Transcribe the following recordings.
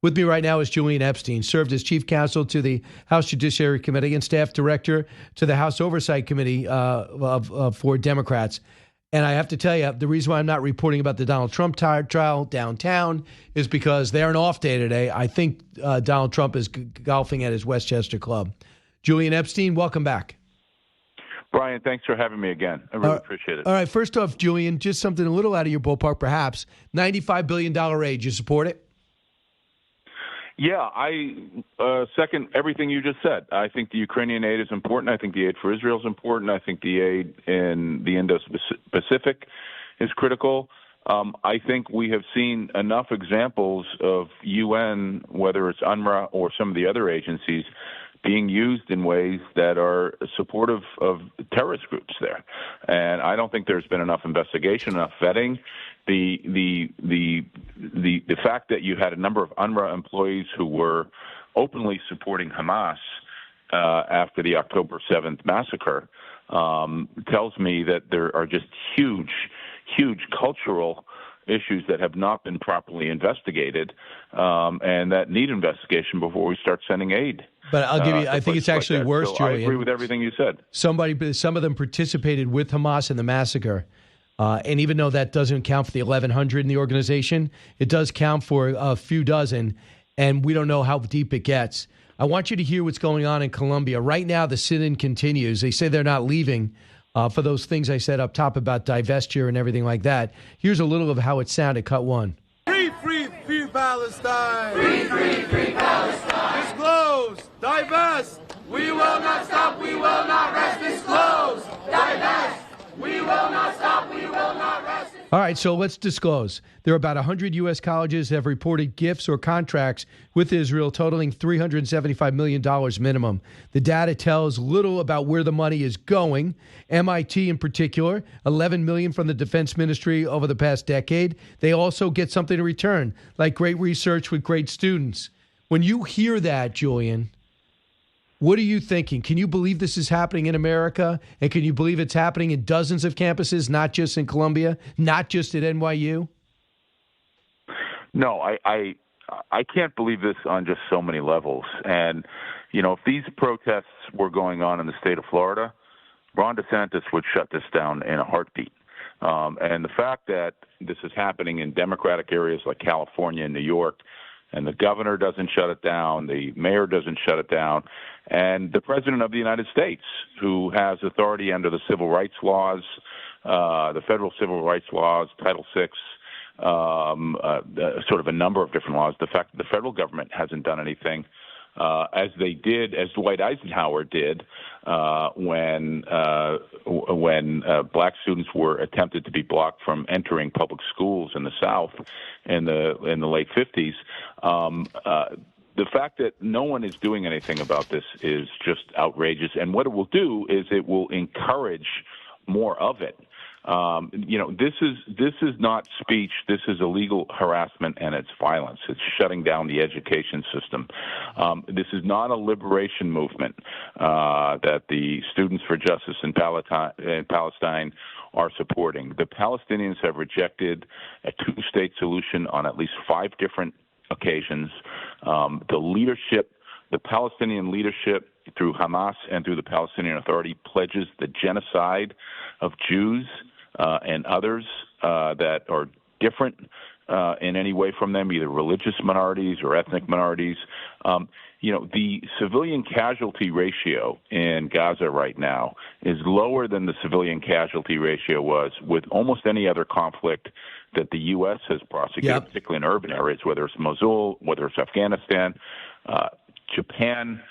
With me right now is Julian Epstein, served as chief counsel to the House Judiciary Committee and staff director to the House Oversight Committee for Democrats. And I have to tell you, the reason why I'm not reporting about the Donald Trump trial downtown is because they're an off day today. I think Donald Trump is golfing at his Westchester club. Julian Epstein, welcome back. Brian, thanks for having me again. I really appreciate it. All right. First off, Julian, just something a little out of your ballpark, perhaps. $95 billion aid. You support it? Yeah, I second everything you just said. I think the Ukrainian aid is important. I think the aid for Israel is important. I think the aid in the Indo-Pacific is critical. I think we have seen enough examples of UN, whether it's UNRWA or some of the other agencies, being used in ways that are supportive of terrorist groups there. And I don't think there's been enough investigation, enough vetting. The fact that you had a number of UNRWA employees who were openly supporting Hamas after the October 7th massacre tells me that there are just huge cultural issues that have not been properly investigated and that need investigation before we start sending aid. But I'll give you, I think it's actually like worse, so Julian. I agree with everything you said. Some of them participated with Hamas in the massacre. And even though that doesn't count for the 1,100 in the organization, it does count for a few dozen, and we don't know how deep it gets. I want you to hear what's going on in Colombia. Right now, the sit-in continues. They say they're not leaving for those things I said up top about divestiture and everything like that. Here's a little of how it sounded, cut one. Free, free, free Palestine! Free, free, free Palestine! Disclose! Divest! We will not stop, we will not rest! Disclose! Divest! We will not stop, we will not rest! All right, so let's disclose. There are about 100 U.S. colleges that have reported gifts or contracts with Israel totaling $375 million minimum. The data tells little about where the money is going. MIT in particular, $11 million from the Defense Ministry over the past decade. They also get something in return, like great research with great students. When you hear that, Julian, what are you thinking? Can you believe this is happening in America? And can you believe it's happening in dozens of campuses, not just in Columbia, not just at NYU? No, I can't believe this on just so many levels. And, you know, if these protests were going on in the state of Florida, Ron DeSantis would shut this down in a heartbeat. And the fact that this is happening in Democratic areas like California and New York, and the governor doesn't shut it down, the mayor doesn't shut it down, and the president of the United States, who has authority under the civil rights laws, the federal civil rights laws, Title VI, sort of a number of different laws, the fact that the federal government hasn't done anything, as Dwight Eisenhower did when black students were attempted to be blocked from entering public schools in the South in the late 50s. The fact that no one is doing anything about this is just outrageous. And what it will do is it will encourage more of it. You know, this is not speech. This is illegal harassment, and it's violence. It's shutting down the education system. This is not a liberation movement that the Students for Justice in Palestine are supporting. The Palestinians have rejected a two-state solution on at least 5 different occasions. The Palestinian leadership through Hamas and through the Palestinian Authority pledges the genocide of Jews and others that are different in any way from them, either religious minorities or ethnic minorities. You know, the civilian casualty ratio in Gaza right now is lower than the civilian casualty ratio was with almost any other conflict that the U.S. has prosecuted, particularly in urban areas, whether it's Mosul, whether it's Afghanistan, Japan.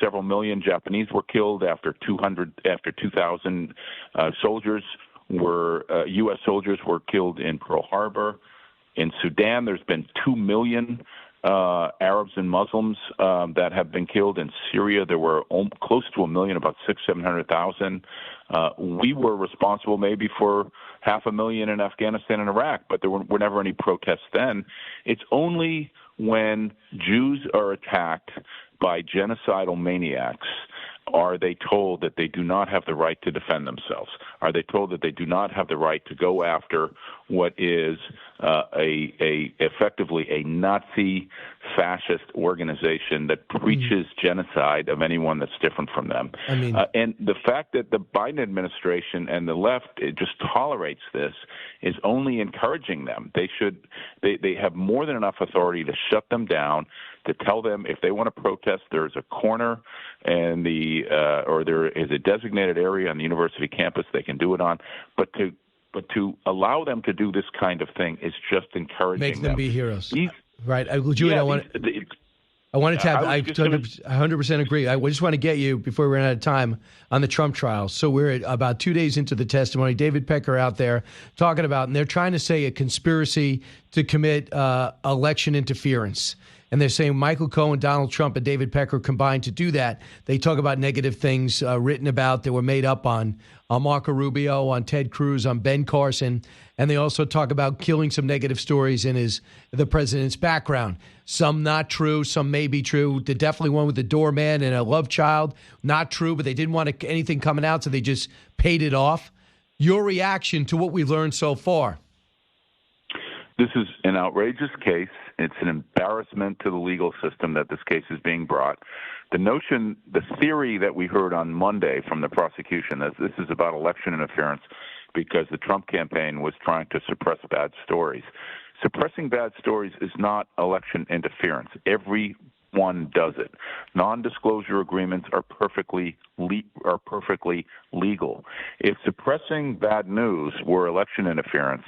Several million Japanese were killed after 2,000 soldiers U.S. soldiers were killed in Pearl Harbor. In Sudan, there's been 2 million Arabs and Muslims that have been killed. In Syria, there were close to 1 million, about 700,000. We were responsible maybe for 500,000 in Afghanistan and Iraq, but there were never any protests then. It's only when Jews are attacked by genocidal maniacs are they told that they do not have the right to defend themselves? Are they told that they do not have the right to go after what is effectively a Nazi fascist organization that preaches genocide of anyone that's different from them. I mean, and the fact that the Biden administration and the left just tolerates this is only encouraging them. They have more than enough authority to shut them down, to tell them if they want to protest, there's a corner and or there is a designated area on the university campus they can do it on, but to allow them to do this kind of thing is just encouraging makes them be heroes. Right. Julian, I wanted to have, I 100% agree. I just want to get you, before we run out of time, on the Trump trial. So we're about 2 days into the testimony. David Pecker out there talking about, and they're trying to say a conspiracy to commit election interference. And they're saying Michael Cohen, Donald Trump, and David Pecker combined to do that. They talk about negative things written about that were made up on Marco Rubio, on Ted Cruz, on Ben Carson. And they also talk about killing some negative stories in the president's background. Some not true, some may be true. The definitely one with the doorman and a love child, not true, but they didn't want anything coming out, so they just paid it off. Your reaction to what we've learned so far? This is an outrageous case. It's an embarrassment to the legal system that this case is being brought. The theory that we heard on Monday from the prosecution that this is about election interference because the Trump campaign was trying to suppress bad stories. Suppressing bad stories is not election interference. Everyone does it. Non-disclosure agreements are perfectly legal. If suppressing bad news were election interference,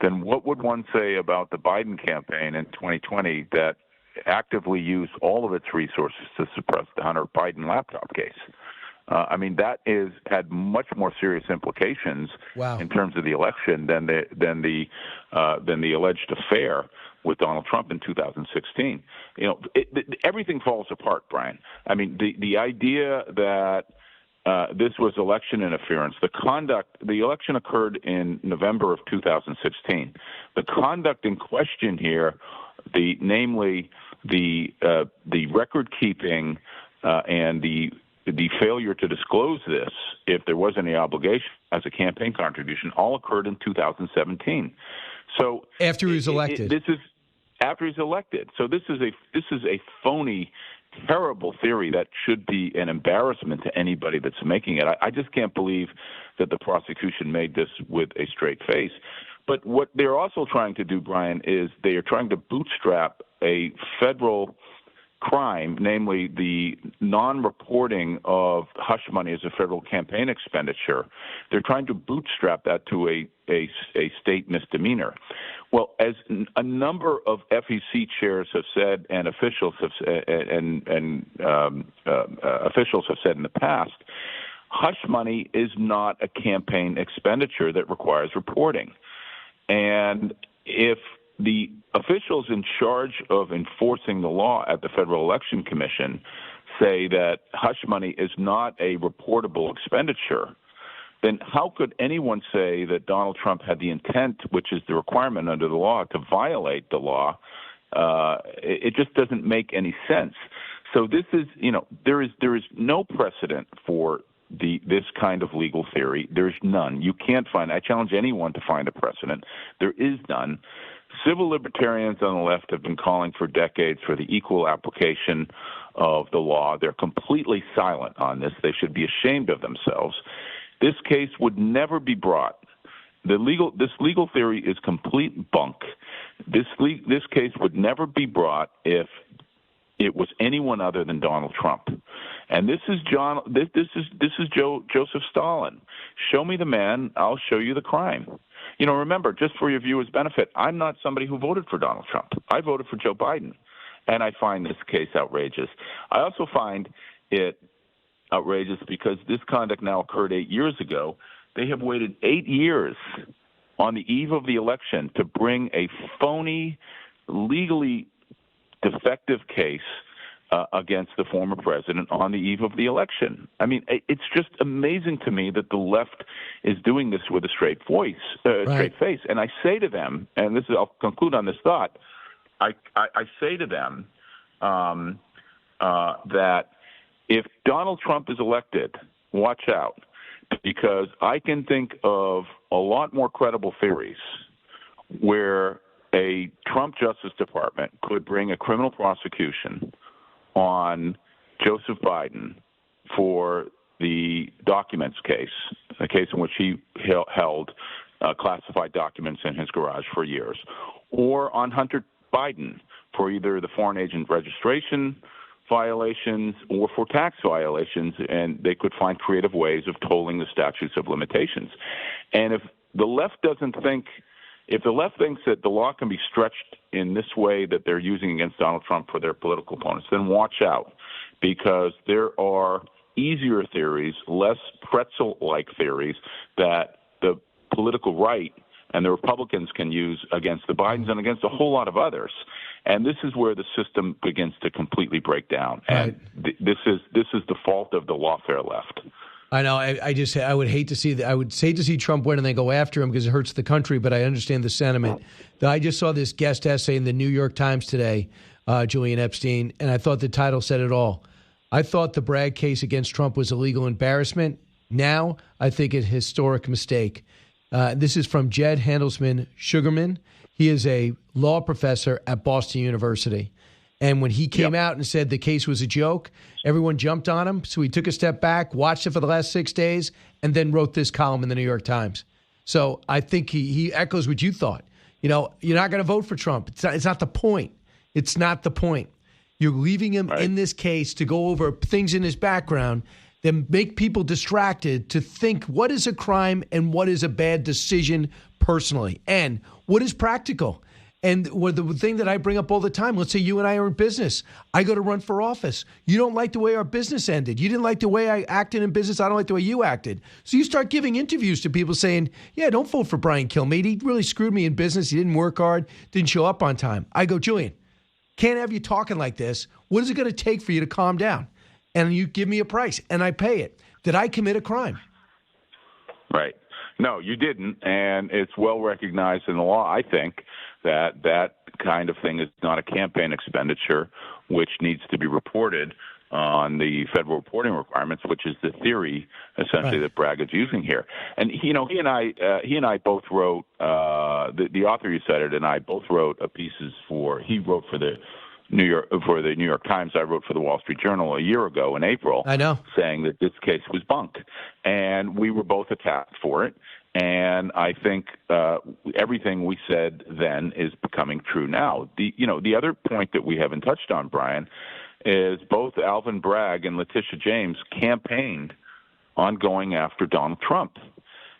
then what would one say about the Biden campaign in 2020 that actively used all of its resources to suppress the Hunter Biden laptop case? That had much more serious implications in terms of the election than the alleged affair with Donald Trump in 2016. Everything falls apart, Brian. The idea that this was election interference. The election occurred in November of 2016. The conduct in question here, namely the record keeping and the failure to disclose this, if there was any obligation as a campaign contribution, all occurred in 2017. So after he was elected, this is after he's elected. So this is a phony, terrible theory that should be an embarrassment to anybody that's making it. I just can't believe that the prosecution made this with a straight face. But what they're also trying to do, Brian, is they are trying to bootstrap a federal crime, namely the non-reporting of hush money as a federal campaign expenditure. They're trying to bootstrap that to a state misdemeanor. Well, as a number of FEC chairs have said, and officials have officials have said in the past, hush money is not a campaign expenditure that requires reporting. And if the officials in charge of enforcing the law at the Federal Election Commission say that hush money is not a reportable expenditure, then how could anyone say that Donald Trump had the intent, which is the requirement under the law, to violate the law? It just doesn't make any sense. So this is, there is no precedent for this kind of legal theory. There's none. You can't find. I challenge anyone to find a precedent. There is none. Civil libertarians on the left have been calling for decades for the equal application of the law. They're completely silent on this. They should be ashamed of themselves. This case would never be brought. This legal theory is complete bunk. This case would never be brought if it was anyone other than Donald Trump. And this is Joseph Stalin. Show me the man, I'll show you the crime. Remember, just for your viewers' benefit, I'm not somebody who voted for Donald Trump. I voted for Joe Biden, and I find this case outrageous. I also find it outrageous because this conduct now occurred 8 years ago. They have waited 8 years on the eve of the election to bring a phony, legally defective case against the former president on the eve of the election. It's just amazing to me that the left is doing this with a straight face. And I say to them, and I'll conclude on this thought, I say to them that if Donald Trump is elected, watch out, because I can think of a lot more credible theories where a Trump Justice Department could bring a criminal prosecution on Joseph Biden for the documents case, a case in which he held classified documents in his garage for years, or on Hunter Biden for either the foreign agent registration violations or for tax violations, and they could find creative ways of tolling the statutes of limitations. And if the left thinks that the law can be stretched in this way that they're using against Donald Trump for their political opponents, then watch out, because there are easier theories, less pretzel-like theories that the political right and the Republicans can use against the Bidens and against a whole lot of others. And this is where the system begins to completely break down. And this is the fault of the lawfare left. I know. I would hate to see I would hate to see Trump win and then go after him because it hurts the country. But I understand the sentiment. I just saw this guest essay in the New York Times today, Julian Epstein, and I thought the title said it all. I thought the Bragg case against Trump was a legal embarrassment. Now I think it's a historic mistake. This is from Jed Handelsman Sugarman. He is a law professor at Boston University. And when he came out and said the case was a joke, everyone jumped on him. So he took a step back, watched it for the last 6 days, and then wrote this column in the New York Times. So I think he echoes what you thought. You know, you're not going to vote for Trump. It's not the point. It's not the point. You're leaving him in this case to go over things in his background that make people distracted to think what is a crime and what is a bad decision personally, and what is practical. And the thing that I bring up all the time, let's say you and I are in business. I go to run for office. You don't like the way our business ended. You didn't like the way I acted in business. I don't like the way you acted. So you start giving interviews to people saying, yeah, don't vote for Brian Kilmeade. He really screwed me in business. He didn't work hard, didn't show up on time. I go, Julian, can't have you talking like this. What is it going to take for you to calm down? And you give me a price, and I pay it. Did I commit a crime? Right. No, you didn't, and it's well recognized in the law, I think, that kind of thing is not a campaign expenditure, which needs to be reported on the federal reporting requirements, which is the theory essentially that Bragg is using here. And he and I both wrote the author you cited, and I both wrote pieces for. He wrote for the New York Times. I wrote for the Wall Street Journal a year ago in April. I know, saying that this case was bunk, and we were both attacked for it. And I think everything we said then is becoming true now. The other point that we haven't touched on, Brian, is both Alvin Bragg and Letitia James campaigned on going after Donald Trump.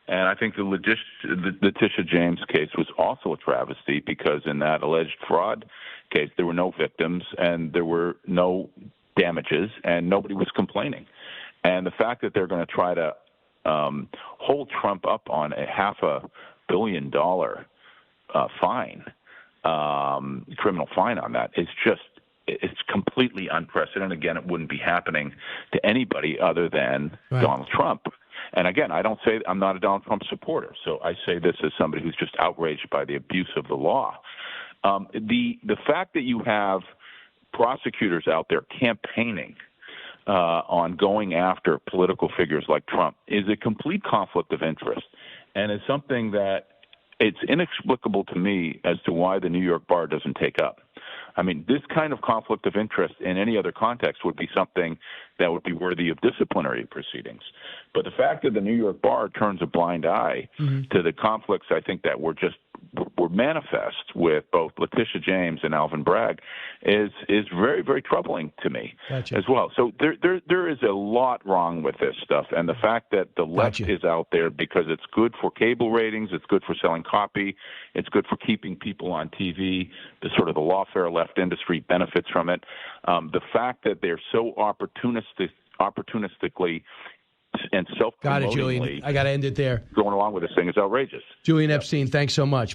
And I think the Letitia James case was also a travesty because in that alleged fraud case, there were no victims and there were no damages and nobody was complaining. And the fact that they're going to try to hold Trump up on a $500 million fine, criminal fine on that is just, it's completely unprecedented. Again, it wouldn't be happening to anybody other than Donald Trump. And again, I don't say I'm not a Donald Trump supporter, so I say this as somebody who's just outraged by the abuse of the law. The fact that you have prosecutors out there campaigning on going after political figures like Trump is a complete conflict of interest, and it's something that it's inexplicable to me as to why the New York bar doesn't take up. I mean, this kind of conflict of interest in any other context would be something that would be worthy of disciplinary proceedings. But the fact that the New York bar turns a blind eye to the conflicts, I think, that were manifest with both Letitia James and Alvin Bragg is very, very troubling to me as well. So there is a lot wrong with this stuff. And the fact that the left is out there because it's good for cable ratings, it's good for selling copy, it's good for keeping people on TV, the sort of the lawfare left industry benefits from it. The fact that they're so opportunistically and self-promotingly Got it, Julian. I got to end it there. Going along with this thing is outrageous. Julian Epstein, thanks so much.